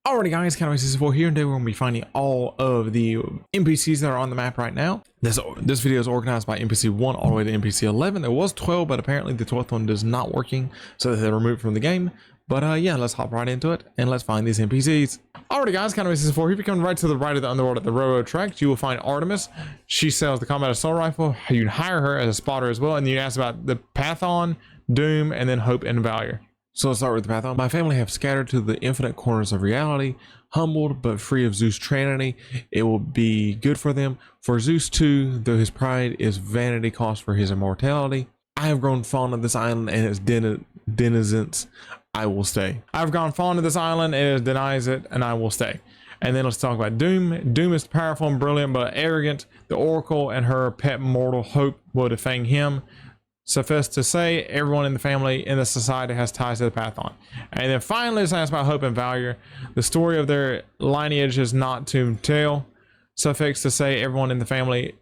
Alrighty guys, Kind of Season 4 here, and today we're going to be finding all of the NPCs that are on the map right now. This video is organized by NPC 1 all the way to NPC 11. There was 12, but apparently the 12th one is not working, so they're removed from the game. But yeah, let's hop right into it, and let's find these NPCs. Alrighty guys, Kind of Season 4 here. If you come right to the right of the underworld at the railroad tracks, you will find ARTEMIS. She sells the combat assault rifle. You can hire her as a spotter as well, and you ask about the Pathon, Doom, and then Hope and Valor. So let's start with the Pathon. My family have scattered to the infinite corners of reality, humbled but free of Zeus' tyranny. It will be good for them. For Zeus too, though his pride is vanity cost for his immortality. I have grown fond of this island and its denizens. I will stay. I've grown fond of this island and it denies it, and I will stay. And then let's talk about Doom. Doom is powerful and brilliant but arrogant. The Oracle and her pet mortal Hope will defang him. Suffice to say, everyone in the family, in the society, has ties to the Pathon. And then finally, let's ask about Hope and Valor. The story of their lineage is not to tell. Suffice to say, everyone in the family,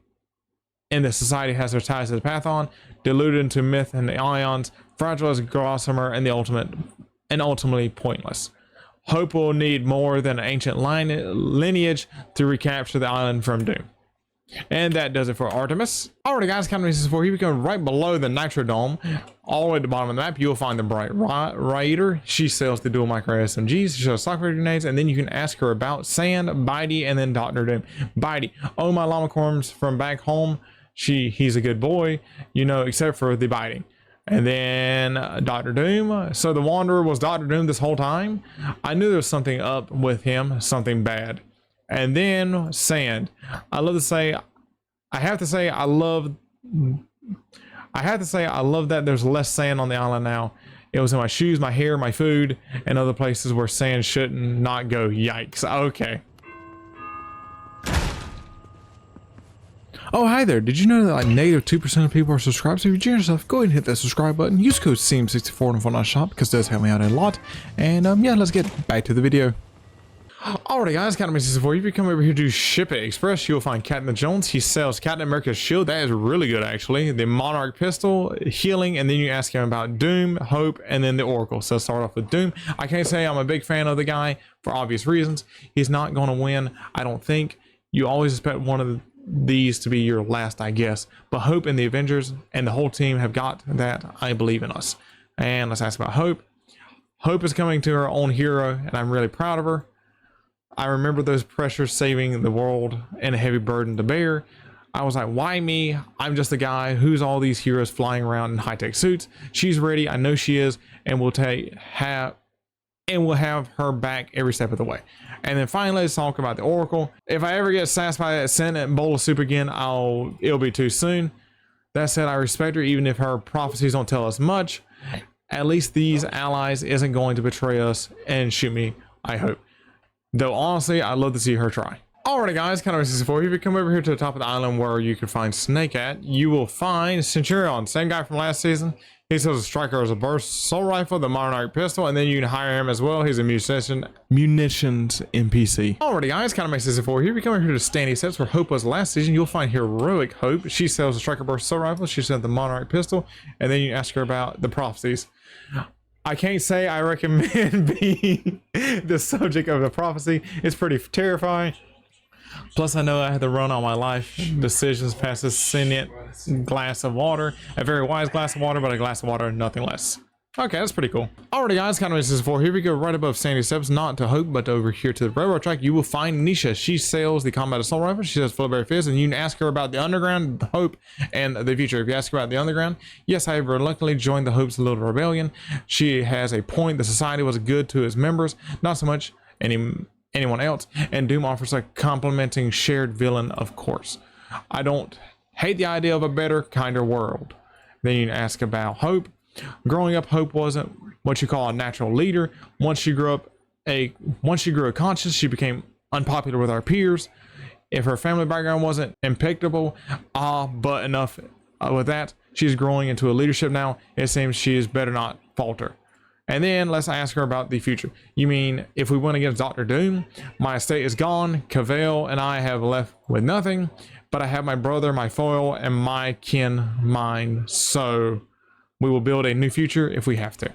in the society, has their ties to the Pathon. Deluded into myth and the ions, fragile as gossamer, and ultimately pointless. Hope will need more than an ancient lineage to recapture the island from Doom. And that does it for ARTEMIS. Alright guys, Kind of Season 4 here. We go right below the Nitro Dome, all the way at the bottom of the map. You'll find the BRITE Raider. She sells the dual micro SMGs. She sells stock grenades, and then you can ask her about Sand, BRITE, and then Dr. Doom. BRITE, oh my llamacorns from back home. He's a good boy, you know, except for the biting. And then Dr. Doom. So the Wanderer was Dr. Doom this whole time. I knew there was something up with him, something bad. And then Sand. I have to say I love that there's less sand on the island now. It was in my shoes, my hair, my food, and other places where sand shouldn't not go. Yikes. Okay. Oh, hi there. Did you know that like negative 2% of people are subscribed? So if you join yourself, go ahead and hit that subscribe button. Use code CM64 in the Fortnite shop because it does help me out a lot. And yeah, let's get back to the video. Alrighty guys, Kind of Season 4. If you come over here to Ship It Express, you'll find Captain Jones. He sells Captain America's shield. That is really good actually. The Monarch pistol, healing, and then you ask him about Doom, Hope, and then the Oracle. So let's start off with Doom. I can't say I'm a big fan of the guy for obvious reasons. He's not going to win, I don't think. You always expect one of these to be your last, I guess. But Hope and the Avengers and the whole team have got that. I believe in us. And let's ask about Hope. Hope is coming to her own hero, and I'm really proud of her. I remember those pressures saving the world and a heavy burden to bear. I was like, why me? I'm just a guy. Who's all these heroes flying around in high-tech suits? She's ready. I know she is, and we'll have her back every step of the way. And then finally, let's talk about the Oracle. If I ever get sassed by that Senate bowl of soup again, it'll be too soon. That said, I respect her, even if her prophecies don't tell us much. At least these allies isn't going to betray us and shoot me, I hope. Though honestly, I'd love to see her try. Alrighty guys, Kind of Season 4. If you come over here to the top of the island where you can find Snake at, you will find Centurion, same guy from last season. He sells a striker as a burst assault rifle, the Monarch pistol, and then you can hire him as well. He's a munitions NPC. Alrighty guys, Kind of Season 4. Here we come over here to Standing Steps where Hope was last season. You'll find Heroic Hope. She sells a striker burst assault rifle. She sells the Monarch pistol, and then you ask her about the prophecies. I can't say I recommend being the subject of the prophecy. It's pretty terrifying. Plus, I know I had to run all my life decisions past this sentient glass of water. A very wise glass of water, but a glass of water, nothing less. Okay, that's pretty cool. Alrighty guys, Kind of Season 4. Here we go right above Sandy Steps, not to Hope, but over here to the railroad track. You will find NISHA. She sells the combat assault rifle. She says Flowberry Fizz, and you can ask her about the underground, the Hope, and the future. If you ask her about the underground, yes, I have reluctantly joined the Hope's little rebellion. She has a point. The society was good to its members, not so much anyone else. And Doom offers a complimenting shared villain, of course. I don't hate the idea of a better, kinder world. Then you can ask about Hope. Growing up, Hope wasn't what you call a natural leader. Once she grew a conscience, she became unpopular with our peers. If her family background wasn't impeccable, but enough with that, she's growing into a leadership now. It seems she is better not falter. And then let's ask her about the future. You mean if we went against Dr. Doom, my estate is gone. Cavell and I have left with nothing, but I have my brother, my foil, and my kin mine. So we will build a new future if we have to.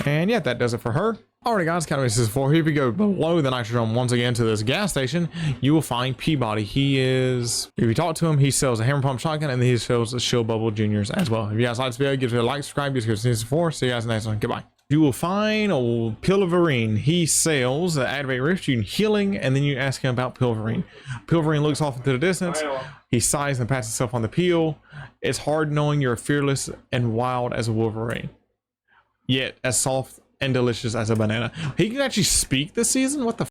And yeah, that does it for her. Alright guys, kind of this is for here we go below the Nitrodome once again to this gas station, you will find Peabody. He is, if you talk to him, he sells a hammer pump shotgun and then he sells a shield bubble juniors as well. If you guys like this video, give it a like, subscribe, give it a for. See you guys next one. Goodbye. You will find old PEELVERINE. He sells the activate rift, you can healing, and then you ask him about PEELVERINE. PEELVERINE looks off into the distance. He sighs and pats himself on the peel. It's hard knowing you're fearless and wild as a Wolverine, yet as soft and delicious as a banana. He can actually speak this season? What the f?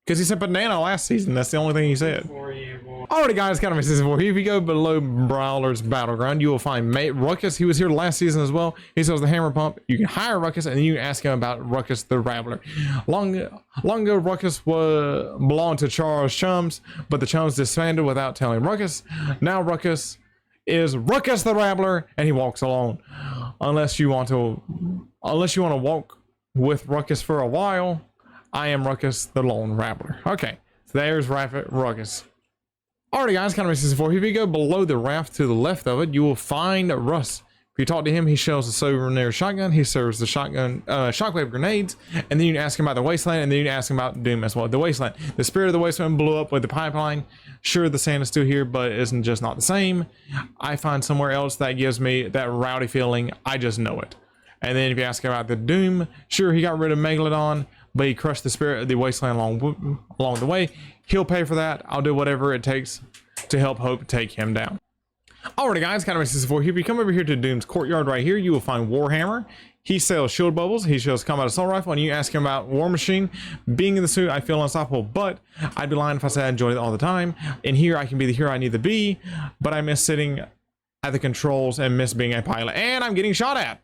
Because he said banana last season. That's the only thing he said. Alrighty guys, kind of season 4. Here we go below Brawler's Battleground. You will find Ruckus. He was here last season as well. He sells the hammer pump. You can hire Ruckus and then you can ask him about Ruckus the Rattler. Long ago, Ruckus belonged to Charles' chums, but the chums disbanded without telling Ruckus. Now Ruckus is Ruckus the Rattler and he walks alone. Unless you want to walk with Ruckus for a while, I am Ruckus the Lone Rattler. Okay, so there's Ruckus. Alrighty guys, kind of season 4. Here we go below the raft to the left of it, you will find Russ. If you talk to him, he sells the souvenir shotgun, he serves the shockwave grenades, and then you can ask him about the wasteland, and then you can ask him about Doom as well. The wasteland, the spirit of the wasteland blew up with the pipeline. Sure, the sand is still here, but it isn't just not the same. I find somewhere else that gives me that rowdy feeling. I just know it. And then if you ask him about the Doom, sure, he got rid of Megalodon, but he crushed the spirit of the wasteland along the way. He'll pay for that. I'll do whatever it takes to help Hope take him down. Alrighty guys, kind of season 4. Here we come over here to Doom's courtyard right here. You will find Warhammer. He sells shield bubbles. He sells combat assault rifle. And you ask him about War Machine. Being in the suit, I feel unstoppable, but I'd be lying if I said I enjoyed it all the time. In here, I can be the hero I need to be, but I miss sitting at the controls and miss being a pilot. And I'm getting shot at.